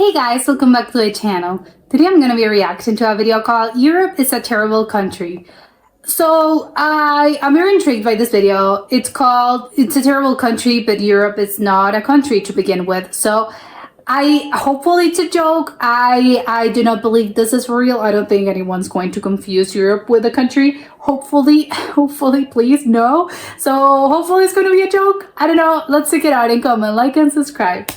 Hey guys, welcome back to my channel. Today I'm going to be reacting to a video called Europe is a Terrible Country. So I'm very intrigued by this video. It's a terrible country, but Europe is not a country to begin with. So hopefully it's a joke. I do not believe this is real. I don't think anyone's going to confuse Europe with a country. Hopefully, please, no. So hopefully it's going to be a joke. I don't know. Let's check it out and comment, like, and subscribe.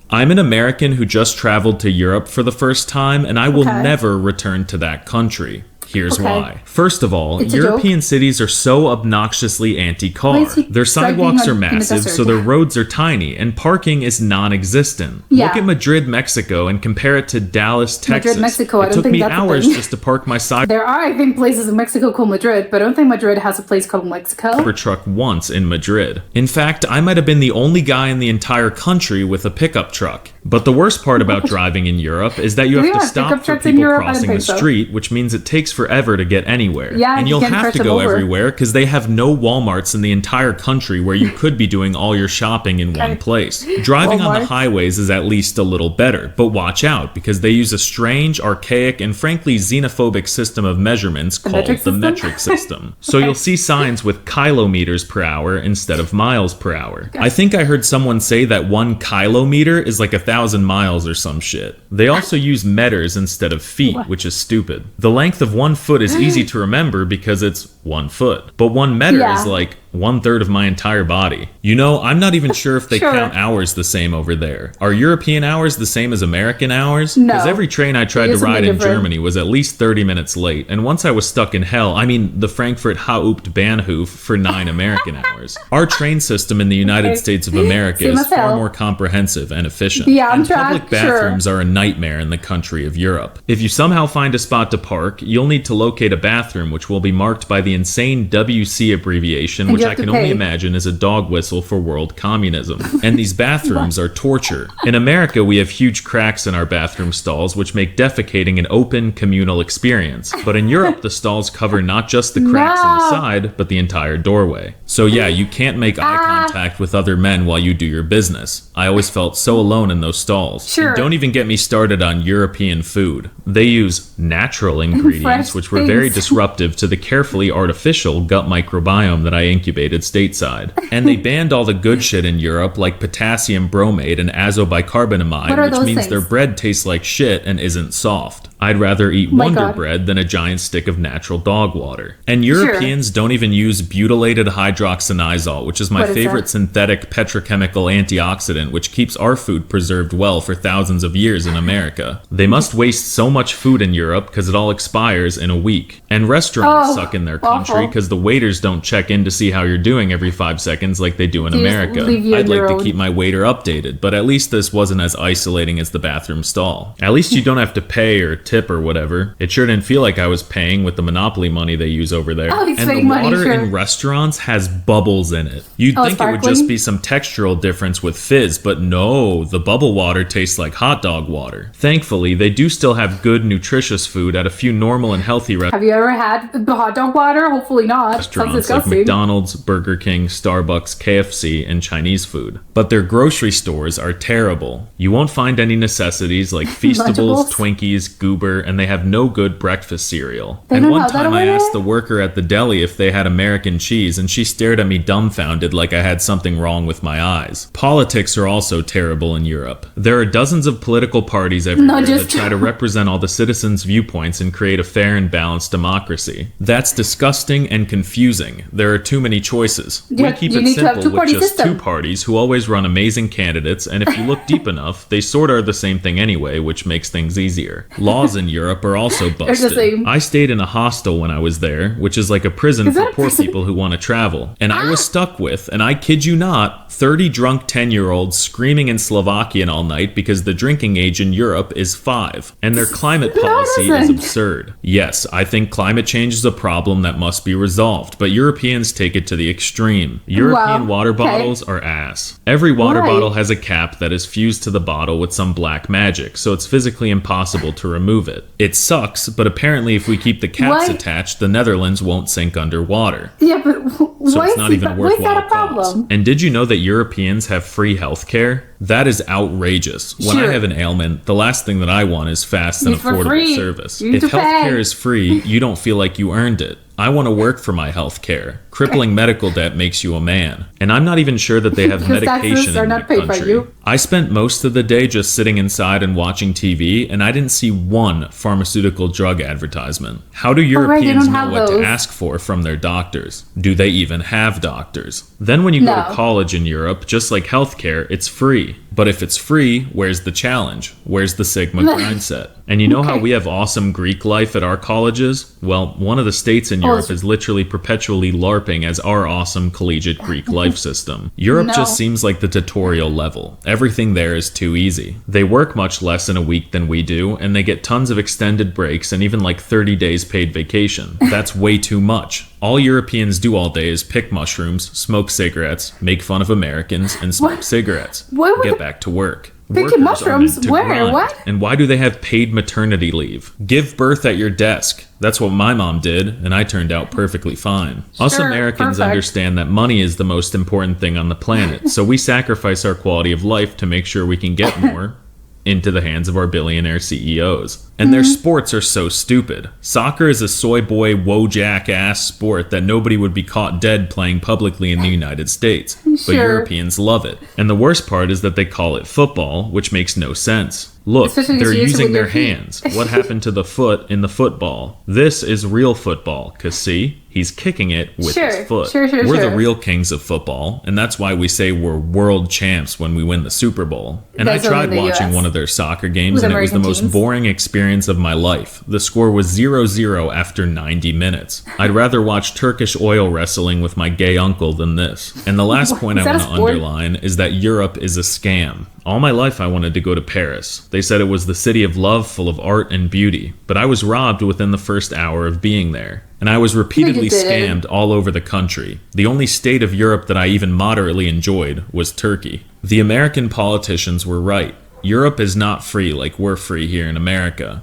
I'm an American who just traveled to Europe for the first time, and I will never return to that country. Here's why. First of all, European cities are so obnoxiously anti-car. Their sidewalks are massive, so their roads are tiny, and parking is non-existent. Look at Madrid, Mexico, and compare it to Dallas, Texas. Madrid, Mexico, it took me hours just to park my sidewalk. There are, I think, places in Mexico called Madrid, but I don't think Madrid has a place called Mexico. Truck once in Madrid. In fact, I might have been the only guy in the entire country with a pickup truck. But the worst part about driving in Europe is that you have to stop for people crossing the street, which means it takes forever to get anywhere. And you'll have to go everywhere because they have no Walmarts in the entire country where you could be doing all your shopping in one place. Driving on the highways is at least a little better, but watch out because they use a strange, archaic, and frankly xenophobic system of measurements called the metric system. So you'll see signs with kilometers per hour instead of miles per hour. I think I heard someone say that 1 kilometer is like 1,000 miles or some shit. They also use meters instead of feet, which is stupid. The length of 1 foot is easy to remember because it's 1 foot. But 1 meter is like 1/3 of my entire body. You know, I'm not even sure if they count hours the same over there. Are European hours the same as American hours? No. Because every train I tried to ride in Germany was at least 30 minutes late, and once I was stuck in hell, I mean the Frankfurt Hauptbahnhof for 9 American hours. Our train system in the United States of America is far more comprehensive and efficient. And public bathrooms are a nightmare in the country of Europe. If you somehow find a spot to park, you'll need to locate a bathroom which will be marked by the insane WC abbreviation, which I can only imagine is a dog whistle for world communism. And these bathrooms are torture. In America, we have huge cracks in our bathroom stalls, which make defecating an open, communal experience. But in Europe, the stalls cover not just the cracks in the side, but the entire doorway. So yeah, you can't make eye contact with other men while you do your business. I always felt so alone in those stalls. And don't even get me started on European food. They use natural ingredients, which were very disruptive to the carefully artificial gut microbiome that I incubated stateside. And they banned all the good shit in Europe, like potassium bromate and azobicarbonamide, which means their bread tastes like shit and isn't soft. I'd rather eat Wonder Bread than a giant stick of natural dog water. And Europeans don't even use butylated hydroxyniazole, which is my favorite synthetic petrochemical antioxidant, which keeps our food preserved well for thousands of years in America. They must waste so much food in Europe because it all expires in a week. And restaurants suck in their country because the waiters don't check in to see how you're doing every 5 seconds like they do in America. I'd like to keep my waiter updated, but at least this wasn't as isolating as the bathroom stall. At least you don't have to pay or tip or whatever. It sure didn't feel like I was paying with the Monopoly money they use over there. And the water in restaurants has bubbles in it. You'd think it would just be some textural difference with fizz, but no, the bubble water tastes like hot dog water. Thankfully, they do still have good, nutritious food at a few normal and healthy restaurants. Have you ever had the hot dog water? Hopefully not. Sounds disgusting. Like McDonald's, Burger King, Starbucks, KFC, and Chinese food. But their grocery stores are terrible. You won't find any necessities like Feastables, Twinkies, Goober, and they have no good breakfast cereal. And one time I asked the worker at the deli if they had American cheese, and she stared at me dumbfounded like I had something wrong with my eyes. Politics are also terrible in Europe. There are dozens of political parties everywhere that try to represent all the citizens' viewpoints and create a fair and balanced democracy. That's disgusting and confusing. There are too many choices. We keep it simple with just 2 parties who always run amazing candidates, and if you look deep enough, they sort of are the same thing anyway, which makes things easier. Laws in Europe are also busted. I stayed in a hostel when I was there, which is like a prison for poor people who want to travel. And I was stuck with, and I kid you not, 30 drunk 10-year-olds screaming in Slovakian all night because the drinking age in Europe is 5, and their climate policy is absurd. Yes, I think climate change is a problem that must be resolved, but Europeans take it to the extreme. European water bottles are ass. Every water bottle has a cap that is fused to the bottle with some black magic, so it's physically impossible to remove remove it. It sucks, but apparently if we keep the caps attached, the Netherlands won't sink underwater. Yeah, but So why it's not even why is that worthwhile a problem? cause. And did you know that Europeans have free healthcare? That is outrageous. When I have an ailment, the last thing that I want is fast and It's for affordable free. service. You need If to pay. healthcare is free, you don't feel like you earned it. I want to work for my healthcare. Crippling medical debt makes you a man. And I'm not even sure that they have Because taxes medication are in not the paid by country. you. I spent most of the day just sitting inside and watching TV, and I didn't see one pharmaceutical drug advertisement. How do right, they Europeans don't know have what those. to ask for from their doctors? Do they even have doctors? Then when you go to No. college in Europe, just like healthcare, it's free. But if it's free, where's the challenge? Where's the Sigma grind set? And you know how we have awesome Greek life at our colleges? Well, one of the states in Europe is literally perpetually LARPing as our awesome collegiate Greek life system. Europe No. just seems like the tutorial level. Everything there is too easy. They work much less in a week than we do, and they get tons of extended breaks and even like 30 days paid vacation. That's way too much. All Europeans do all day is pick mushrooms, smoke cigarettes, make fun of Americans, and smoke cigarettes. Why would Get back to work. Picking Workers are mushrooms? meant to Where? grind. What? And why do they have paid maternity leave? Give birth at your desk. That's what my mom did, and I turned out perfectly fine. Us Sure, Americans perfect. understand that money is the most important thing on the planet, so we sacrifice our quality of life to make sure we can get more into the hands of our billionaire CEOs. And their sports are so stupid. Soccer is a soy boy, Wojak ass sport that nobody would be caught dead playing publicly in the United States. But Sure. Europeans love it. And the worst part is that they call it football, which makes no sense. Look, Especially they're if you use it using with their your feet. hands. What happened to the foot in the football? This is real football, cause see, he's kicking it with Sure, his foot. sure, We're the sure. real kings of football, and that's why we say we're world champs when we win the Super Bowl. And That's I tried only the watching US. one of their soccer games, With and it was the American most teams. boring experience of my life. The score was 0-0 after 90 minutes. I'd rather watch Turkish oil wrestling with my gay uncle than this. And the last point I Is that want a to sport? underline is that Europe is a scam. All my life I wanted to go to Paris. They said it was the city of love full of art and beauty, but I was robbed within the first hour of being there. And I was repeatedly didn't. scammed all over the country. The only state of Europe that I even moderately enjoyed was Turkey. The American politicians were right. Europe is not free like we're free here in America.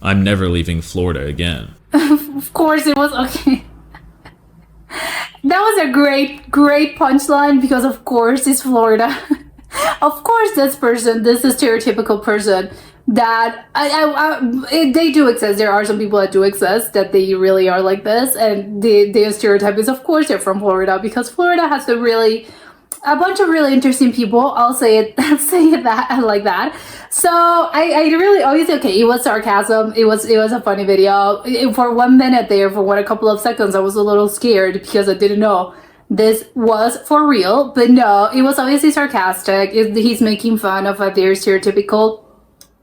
I'm never leaving Florida again. Of course it was okay. That was a great punchline because of course it's Florida. Of course this is stereotypical person that they do exist. There are some people that do exist that they really are like this, and the stereotype is of course they're from Florida because Florida has a bunch of really interesting people. I'll say it that like that. So I really always okay. It was sarcasm. It was a funny video. For 1 minute there, for a couple of seconds, I was a little scared because I didn't know this was for real. But no, it was obviously sarcastic. He's making fun of a very stereotypical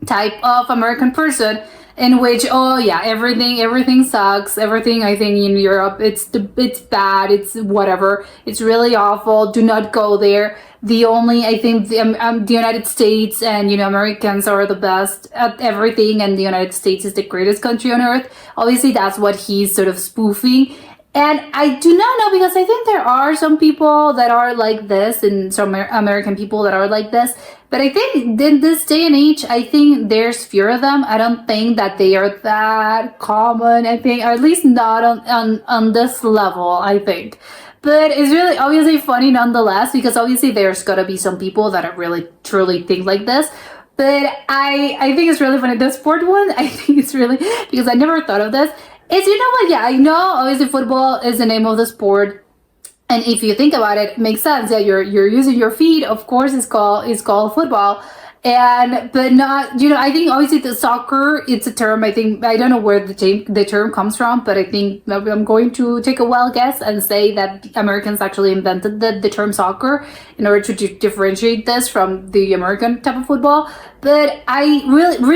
type of American person in which everything sucks. Everything I think in Europe it's bad, it's whatever, it's really awful. Do not go there. I think the United States and Americans are the best at everything, and the United States is the greatest country on earth. Obviously that's what he's sort of spoofing. And I do not know, because I think there are some people that are like this, and some American people that are like this. But I think in this day and age, I think there's fewer of them. I don't think that they are that common, I think, or at least not on this level, I think. But it's really obviously funny nonetheless, because obviously there's gotta be some people that are really truly think like this. But I think it's really funny. The sport one, I think it's really, because I never thought of this. It's, what, yeah, I know obviously football is the name of the sport, and if you think about it, it makes sense. Yeah, you're using your feet, of course it's called football. But not, I think obviously the soccer, it's a term, I think, I don't know where the term comes from, but I think I'm going to take a wild guess and say that Americans actually invented the term soccer in order to differentiate this from the American type of football. But I really,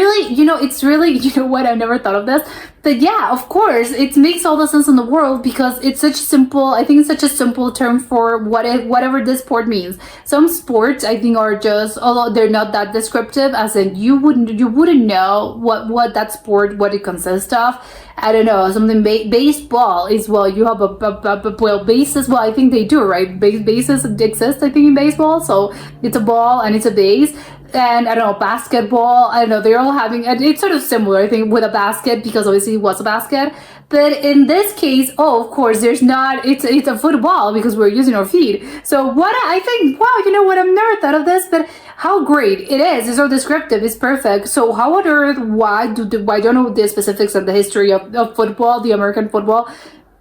it's really, what, I never thought of this. But yeah, of course, it makes all the sense in the world, because it's such a simple term for whatever this sport means. Some sports, I think, are just, although they're not that descriptive, as in you wouldn't know what that sport, what it consists of. I don't know, something baseball is, well, you have well, bases, well, I think they do, right? Bases exist, I think, in baseball, so it's a ball and it's a base. And I don't know, basketball, I don't know, they're all having, it's sort of similar, I think, with a basket, because obviously it was a basket. But in this case, of course, there's not, it's a football because we're using our feet. So what I think, wow, you know what, I've never thought of this, but how great it is. It's so descriptive, it's perfect. So how on earth, why don't know the specifics of the history of football, the American football,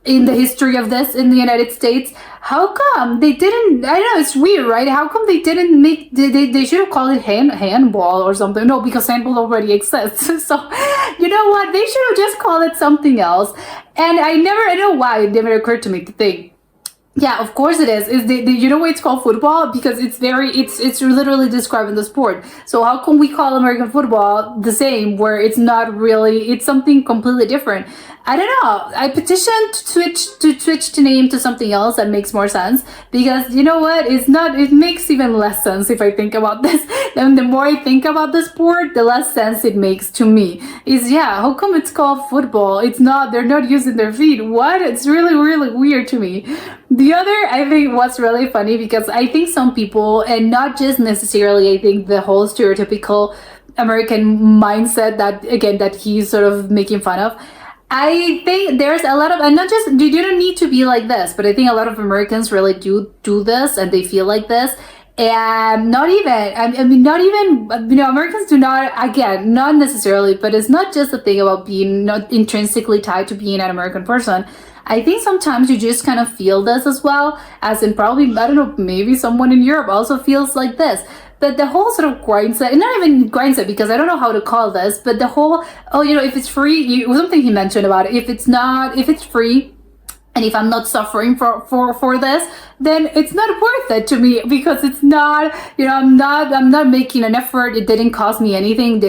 in the history of this in the United States? How come they didn't, I don't know, it's weird, right? How come they didn't make, they should have called it handball or something. No, because handball already exists. So, you know what, they should have just called it something else. And I don't know why it never occurred to me to think, yeah, of course it is. You know why it's called football? Because it's literally describing the sport. So how can we call American football the same, where it's not really, it's something completely different? I don't know. I petitioned to switch the name to something else that makes more sense, because you know what? It makes even less sense if I think about this. And the more I think about the sport, the less sense it makes to me. How come it's called football? It's not, they're not using their feet. What? It's really, really weird to me. The other, I think, what's really funny, because I think some people, and not just necessarily, I think the whole stereotypical American mindset that he's sort of making fun of, I think there's a lot of, and not just, you don't need to be like this, but I think a lot of Americans really do this, and they feel like this. And not even, Americans do not, again, not necessarily, but it's not just a thing about being not intrinsically tied to being an American person. I think sometimes you just kind of feel this as well, as in probably, I don't know, maybe someone in Europe also feels like this. But the whole sort of grind set, not even grind set, because I don't know how to call this, but the whole, if it's free, something he mentioned about it, if it's free, and if I'm not suffering for this, then it's not worth it to me, because it's not, I'm not making an effort. It didn't cost me anything.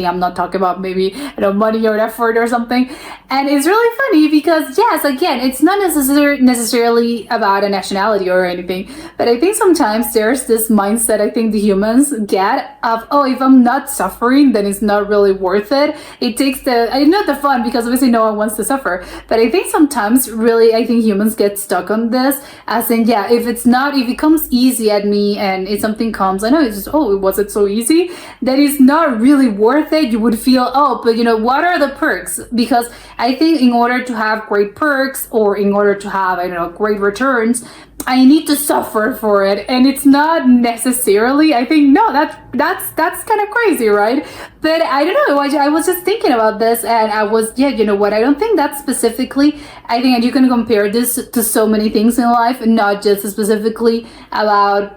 I'm not talking about maybe, money or effort or something. And it's really funny because, yes, again, it's not necessarily about a nationality or anything, but I think sometimes there's this mindset I think the humans get of, if I'm not suffering, then it's not really worth it. It takes not the fun, because obviously no one wants to suffer, but I think sometimes really, I think humans get stuck on this, as in, if it comes easy at me, and if something comes, I know it's just, was it so easy? That is not really worth it. You would feel, but what are the perks? Because I think in order to have great perks, or in order to have, great returns, I need to suffer for it. And it's not necessarily, I think, no, that's kind of crazy, right? But I don't know, I was just thinking about this, and I was, you know what, I don't think that specifically, I think you can compare this to so many things in life, and not just specifically about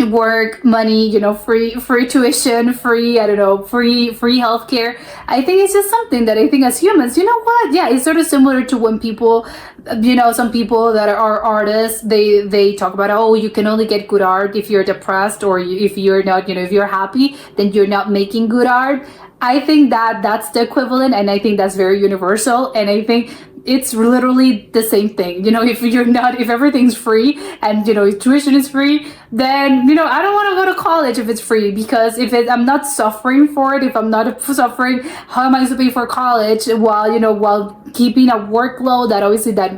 work, money, free tuition, free healthcare. I think it's just something that I think as humans, it's sort of similar to when people, some people that are artists, they talk about, you can only get good art if you're depressed, or if you're not, if you're happy, then you're not making good art. I think that's the equivalent, and I think that's very universal, and I think it's literally the same thing. If everything's free, and if tuition is free, then I don't want to go to college if it's free, because I'm not suffering for it. If I'm not suffering, how am I supposed to pay for college while keeping a workload that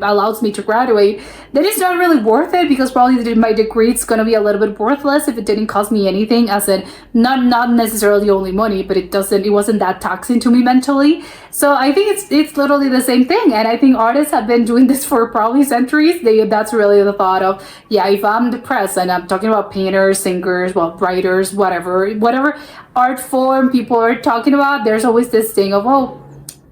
allows me to graduate? Then it's not really worth it, because probably my degree is going to be a little bit worthless if it didn't cost me anything, as in not necessarily only money, but it wasn't that taxing to me mentally. So I think it's literally the same thing, and I think artists have been doing this for probably centuries. That's really the thought of, if I'm depressed, and I'm talking about painters, singers, writers, whatever art form people are talking about, there's always this thing of,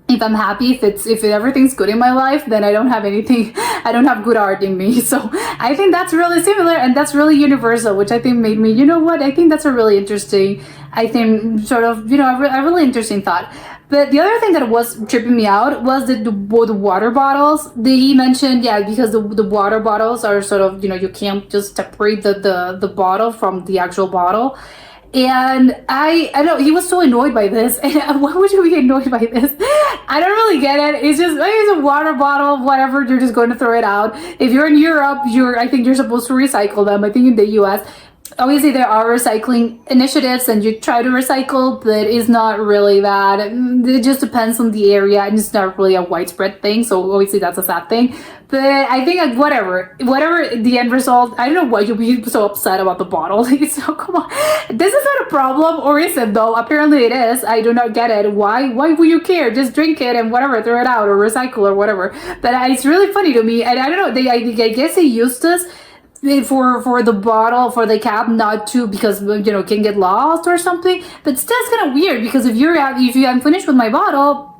if I'm happy, if everything's good in my life, then I don't have anything, I don't have good art in me. So I think that's really similar, and that's really universal, which I think made me, I think that's a really interesting, I think sort of, a really interesting thought. But the other thing that was tripping me out was the water bottles. He mentioned, because the water bottles are sort of, you can't just separate the bottle from the actual bottle. And I know he was so annoyed by this. And why would you be annoyed by this? I don't really get it. It's just, it's a water bottle, whatever. You're just going to throw it out. If you're in Europe, I think you're supposed to recycle them. I think in the US, obviously there are recycling initiatives and you try to recycle, but it's not really that. It just depends on the area and it's not really a widespread thing. So obviously that's a sad thing. But I think like whatever the end result, I don't know why you'd be so upset about the bottle. So come on, this is not a problem, or is it though? Apparently it is. I do not get it. Why would you care? Just drink it and whatever, throw it out or recycle or whatever. But it's really funny to me, and I don't know. I guess they used this for the bottle, for the cap, not to, because it can get lost or something. But still, it's kind of weird because if I'm finished with my bottle,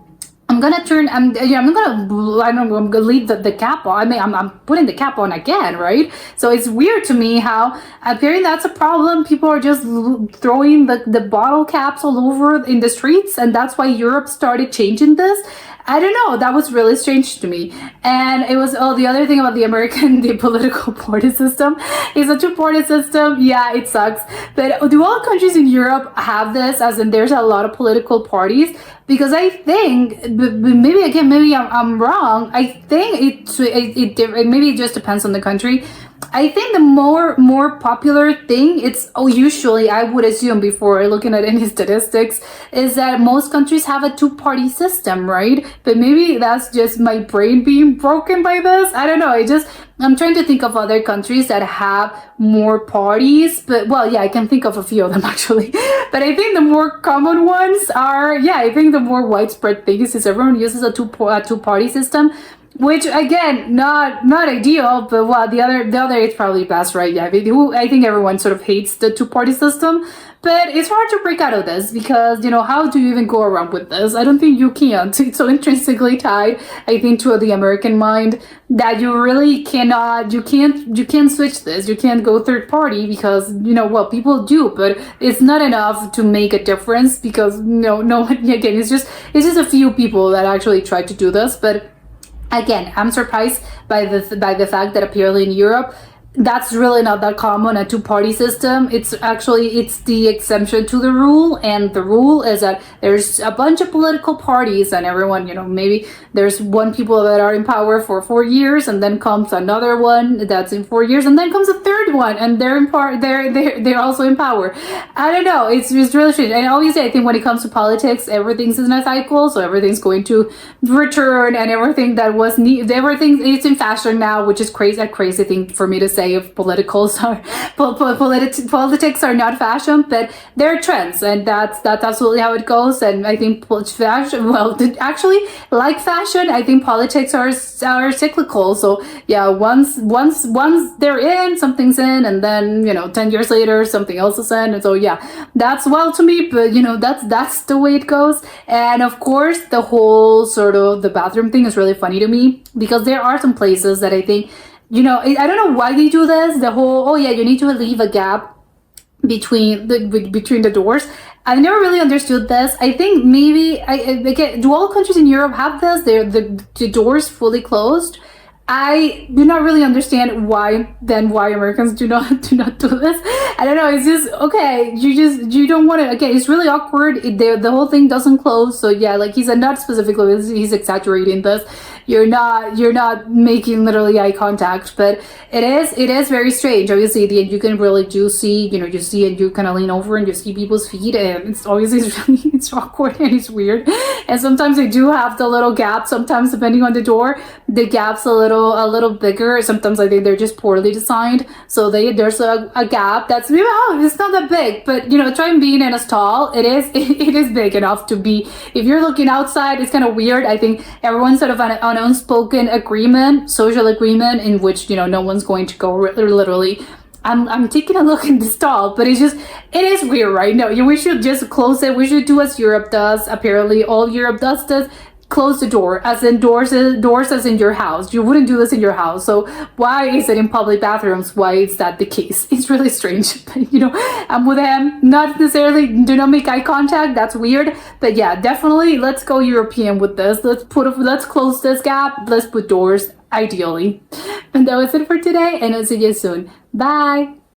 I'm gonna leave the cap on. I mean, I'm putting the cap on again, right? So it's weird to me how apparently that's a problem. People are just throwing the bottle caps all over in the streets, and that's why Europe started changing this. I don't know. That was really strange to me. And it was, the other thing about the political party system is a two-party system. Yeah, it sucks. But do all countries in Europe have this, as in there's a lot of political parties? Because I think, maybe I'm wrong. I think maybe it just depends on the country. I think the more popular thing, usually I would assume before looking at any statistics, is that most countries have a two-party system, right? But maybe that's just my brain being broken by this. I don't know. I'm trying to think of other countries that have more parties, but I can think of a few of them actually. But I think the more common ones are, I think the more widespread things is everyone uses a two-party system. Which again, not ideal, but the other is probably best, right? Yeah, I think everyone sort of hates the two-party system, but it's hard to break out of this because how do you even go around with this? I don't think you can. It's so intrinsically tied, I think, to the American mind that you really cannot. You can't switch this. You can't go third party because people do, but it's not enough to make a difference because no again, it's just a few people that actually try to do this, but. Again, I'm surprised by the fact that apparently in Europe, that's really not that common, a two-party system. It's the exemption to the rule, and the rule is that there's a bunch of political parties and everyone, maybe there's one people that are in power for 4 years, and then comes another one that's in 4 years, and then comes a third one, and they're also in power. I don't know, it's really strange. And obviously I think when it comes to politics, everything's in a cycle, so everything's going to return, and everything that was everything it's in fashion now, which is a crazy thing for me to say. If politics are not fashion, but they're trends, and that's absolutely how it goes. And I think fashion, actually, like fashion, I think politics are cyclical. So yeah, once they're in, something's in, and then 10 years later something else is in, and so yeah, that's to me. But that's the way it goes. And of course, the whole sort of the bathroom thing is really funny to me because there are some places that I think. I don't know why they do this. The whole, you need to leave a gap between the doors. I never really understood this. I think maybe, do all countries in Europe have this? The doors fully closed. I do not really understand why Americans do not do this. I don't know. It's just okay. You don't want to. Okay, it's really awkward. The whole thing doesn't close. So yeah, like he's not specifically. He's exaggerating this. You're not making literally eye contact, but it is very strange. Obviously, you can really do see. You see and you kind of lean over and you see people's feet, and it's obviously it's awkward and it's weird. And sometimes they do have the little gap. Sometimes depending on the door, the gap's a little bigger. Sometimes I think they're just poorly designed, so there's a gap that's it's not that big, but try being in a stall. It is big enough to be. If you're looking outside, it's kind of weird. I think everyone's sort of on an unspoken agreement, social agreement, in which no one's going to go literally. I'm taking a look in the stall, but it is weird, right? No, we should just close it. We should do as Europe does. Apparently, all Europe does this. Close the door, as in doors as in your house. You wouldn't do this in your house. So why is it in public bathrooms? Why is that the case? It's really strange. I'm with him. Not necessarily do not make eye contact. That's weird. But yeah, definitely let's go European with this. Let's close this gap. Let's put doors ideally. And that was it for today, and I'll see you soon. Bye.